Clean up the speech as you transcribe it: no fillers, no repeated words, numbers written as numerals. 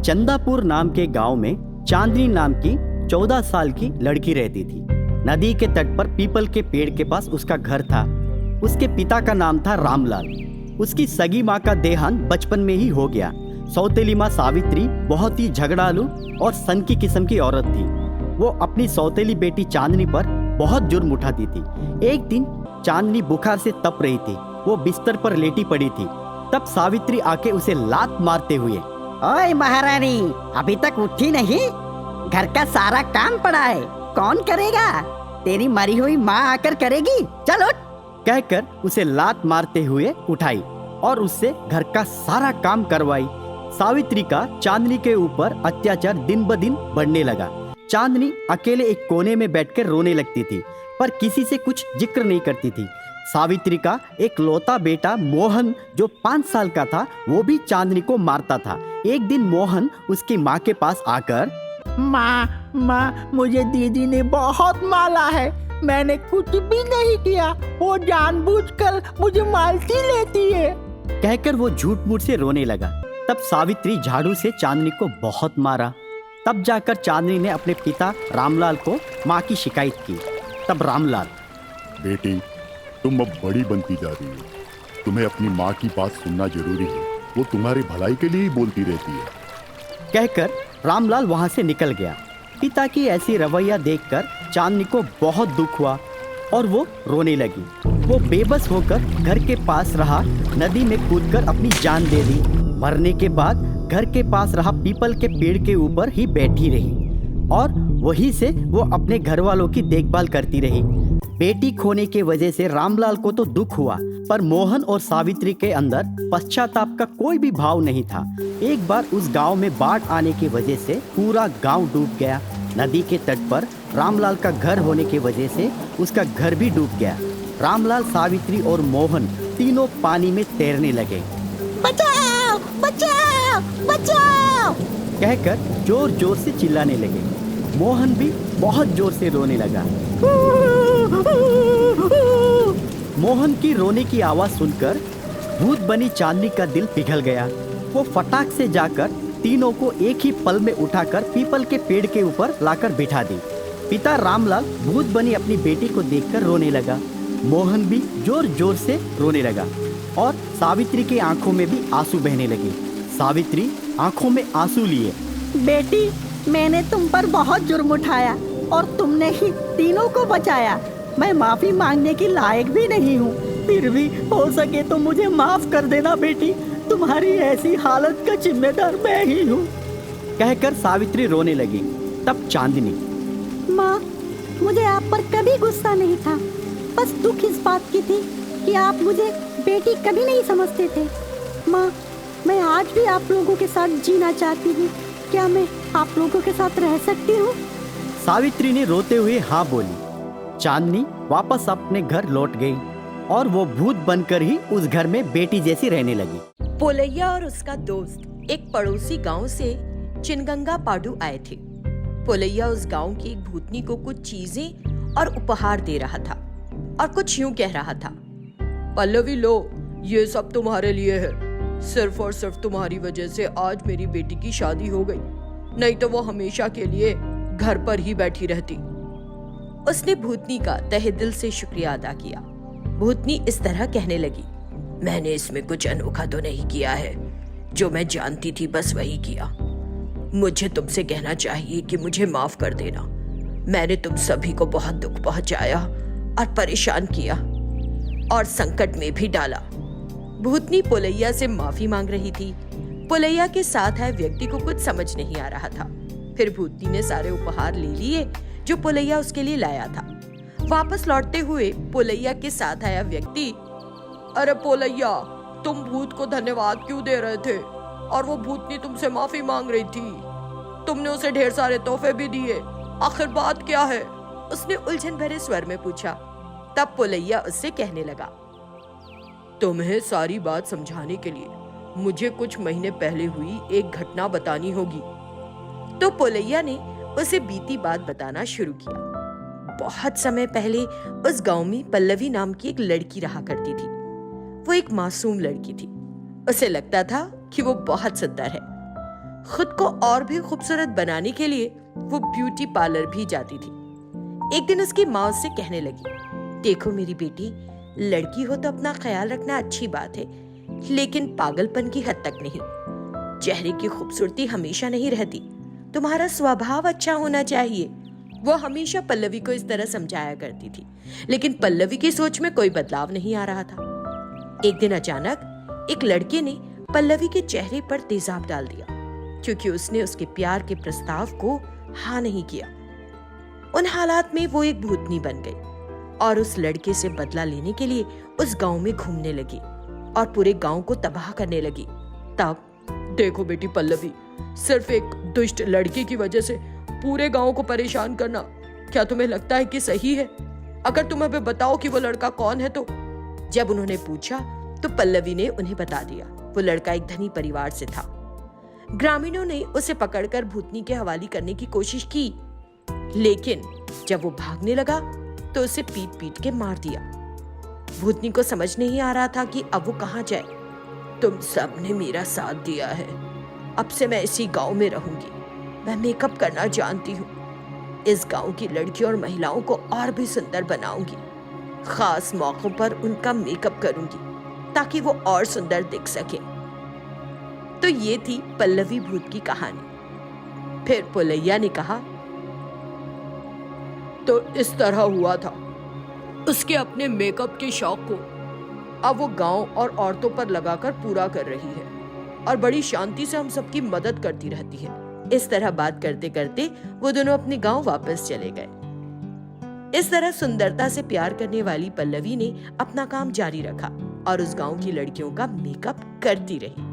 चंदापुर नाम के गांव में चांदनी नाम की 14 साल की लड़की रहती थी। नदी के तट पर पीपल के पेड़ के पास उसका घर था। उसके पिता का नाम था रामलाल। उसकी सगी माँ का देहांत बचपन में ही हो गया। सौतेली माँ सावित्री बहुत ही झगड़ालू और सन की किस्म की औरत थी। वो अपनी सौतेली बेटी चांदनी पर बहुत जुर्म उठाती थी। एक दिन चांदनी बुखार से तप रही थी। वो बिस्तर पर लेटी पड़ी थी। तब सावित्री आके उसे लात मारते हुए, ओए महारानी, अभी तक उठी नहीं? घर का सारा काम पड़ा है, कौन करेगा? तेरी मरी हुई माँ आकर करेगी, चल उठ। कहकर उसे लात मारते हुए उठाई और उससे घर का सारा काम करवाई। सावित्री का चांदनी के ऊपर अत्याचार दिन ब दिन बढ़ने लगा। चांदनी अकेले एक कोने में बैठकर रोने लगती थी, पर किसी से कुछ जिक्र नहीं करती थी। सावित्री का एक लौता बेटा मोहन, जो 5 साल का था, वो भी चांदनी को मारता था। एक दिन मोहन उसकी माँ के पास आकर, माँ, मुझे दीदी ने बहुत मारा है। मैंने कुछ भी नहीं किया, वो जानबूझकर मुझे मारती लेती है, कहकर वो झूठ मूठ से रोने लगा। तब सावित्री झाड़ू से चांदनी को बहुत मारा। तब जाकर चांदनी ने अपने पिता रामलाल को माँ की शिकायत की। तब रामलाल, बेटी, तुम अब बड़ी बनती जा रही हो। तुम्हें अपनी माँ की बात सुनना जरूरी है। वो तुम्हारी भलाई के लिए ही बोलती रहती है, कहकर रामलाल वहाँ से निकल गया। पिता की ऐसी रवैया देखकर चांदनी को बहुत दुख हुआ और वो रोने लगी। वो बेबस होकर घर के पास रहा नदी में कूदकर अपनी जान दे दी। मरने के बाद घर के पास रहा पीपल के पेड़ के ऊपर ही बैठी रही और वहीं से वो अपने घर वालों की देखभाल करती रही। बेटी खोने के वजह से रामलाल को तो दुख हुआ, पर मोहन और सावित्री के अंदर पश्चाताप का कोई भी भाव नहीं था। एक बार उस गांव में बाढ़ आने की वजह से पूरा गांव डूब गया। नदी के तट पर रामलाल का घर होने की वजह से उसका घर भी डूब गया। रामलाल, सावित्री और मोहन तीनों पानी में तैरने लगे। बचाओ, बचाओ, बचाओ, कहकर जोर जोर से चिल्लाने लगे। मोहन भी बहुत जोर से रोने लगा। मोहन की रोने की आवाज सुनकर भूत बनी चांदनी का दिल पिघल गया। वो फटाक से जाकर तीनों को एक ही पल में उठाकर पीपल के पेड़ के ऊपर लाकर बिठा दी। पिता रामलाल भूत बनी अपनी बेटी को देखकर रोने लगा। मोहन भी जोर जोर से रोने लगा और सावित्री की आंखों में भी आंसू बहने लगे। सावित्री आंखों में आंसू लिए, बेटी, मैंने तुम पर बहुत जुर्म उठाया और तुमने ही तीनों को बचाया। मैं माफी मांगने की लायक भी नहीं हूँ, फिर भी हो सके तो मुझे माफ कर देना बेटी। तुम्हारी ऐसी हालत का जिम्मेदार मैं ही हूँ, कहकर सावित्री रोने लगी। तब चांदनी, माँ, मुझे आप पर कभी गुस्सा नहीं था, बस दुख इस बात की थी कि आप मुझे बेटी कभी नहीं समझते थे। माँ, मैं आज भी आप लोगों के साथ जीना चाहती हूँ। क्या मैं आप लोगों के साथ रह सकती हूँ? सावित्री ने रोते हुए हाँ बोली। चांदनी वापस अपने घर लौट गई और वो भूत बनकर ही उस घर में बेटी जैसी रहने लगी। पोलैया और उसका दोस्त एक पड़ोसी गांव से चिनगंगा पाडू आए थे। पोलैया उस गांव की एक भूतनी को कुछ चीजें और उपहार दे रहा था और कुछ यूं कह रहा था, पल्लवी लो, ये सब तुम्हारे लिए है। सिर्फ और सिर्फ तुम्हारी वजह से आज मेरी बेटी की शादी हो गई, नहीं तो वो हमेशा के लिए घर पर ही बैठी रहती। उसने भूतनी का तहे दिल से शुक्रिया अदा किया। भूतनी इस तरह कहने लगी, मैंने इसमें कुछ अनोखा तो नहीं किया है, जो मैं जानती थी बस वही किया। मुझे तुमसे कहना चाहिए कि मुझे माफ कर देना। मैंने तुम सभी को बहुत दुख पहुंचाया और परेशान किया और संकट में भी डाला। भूतनी पोलैया से माफी मांग रही थी। पोलैया के साथ आए व्यक्ति को कुछ समझ नहीं आ रहा था। फिर भूतनी ने सारे उपहार ले लिए जो पोलैया उसके लिए लाया था। वापस लौटते हुए पोलैया के साथ आया व्यक्ति, अरे पोलैया, तुम भूत को धन्यवाद क्यों दे रहे थे? और वो भूतनी तुमसे माफी मांग रही थी। तुमने उसे ढेर सारे तोहफे भी दिए, आखिर बात क्या है? उसने उलझन भरे स्वर में पूछा। तब पोलैया उससे कहने लगा, तुम्हें सारी बात समझाने के लिए मुझे कुछ महीने पहले हुई एक घटना बतानी होगी। तो पोलैया ने उसे बीती बात बताना शुरू किया। बहुत समय पहले उस गांव में पल्लवी नाम की एक लड़की रहा करती थी। वो एक मासूम लड़की थी। उसे लगता था कि वो बहुत सुंदर है। खुद को और भी खूबसूरत बनाने के लिए वो ब्यूटी पार्लर भी जाती थी। एक दिन उसकी माँ उससे कहने लगी, देखो मेरी बेटी, लड़की हो तो अपना ख्याल रखना अच्छी बात है, लेकिन पागलपन की हद तक नहीं। चेहरे की खूबसूरती हमेशा नहीं रहती, तुम्हारा स्वभाव अच्छा होना चाहिए। वो हमेशा पल्लवी को इस तरह समझाया करती थी, लेकिन पल्लवी की सोच में कोई बदलाव नहीं आ रहा था। एक दिन अचानक एक लड़के ने पल्लवी के चेहरे पर तेजाब डाल दिया, क्योंकि उसने उसके प्यार के प्रस्ताव को हाँ नहीं किया। उन हालात में वो एक भूतनी बन गई और उस लड़के से बदला लेने के लिए उस गांव में घूमने लगी और पूरे गांव को तबाह करने लगी। तब देखो बेटी पल्लवी, सिर्फ एक दुष्ट लड़के की वजह से पूरे गांव को परेशान करना क्या तुम्हें लगता है कि सही है? अगर तुम हमें बताओ कि वो लड़का कौन है तो। जब उन्होंने पूछा तो पल्लवी ने उन्हें बता दिया। वो लड़का एक धनी परिवार से था। ग्रामीणों ने उसे पकड़कर भूतनी के हवाले करने की कोशिश की, लेकिन जब वो भागने लगा तो उसे पीट पीट के मार दिया। भूतनी को समझ नहीं आ रहा था कि अब वो कहाँ जाए। तुम सब ने मेरा साथ दिया है, अब से मैं इसी गांव में रहूंगी। मैं मेकअप करना जानती हूँ। इस गांव की लड़कियों और महिलाओं को और भी सुंदर बनाऊंगी। खास मौकों पर उनका मेकअप करूंगी ताकि वो और सुंदर दिख सके। तो ये थी पल्लवी भूत की कहानी। फिर पुलैया ने कहा, तो इस तरह हुआ था। उसके अपने मेकअप के शौक को अब वो गांव और औरतों पर लगाकर पूरा कर रही है और बड़ी शांति से हम सबकी मदद करती रहती है। इस तरह बात करते करते वो दोनों अपने गांव वापस चले गए। इस तरह सुंदरता से प्यार करने वाली पल्लवी ने अपना काम जारी रखा और उस गांव की लड़कियों का मेकअप करती रही।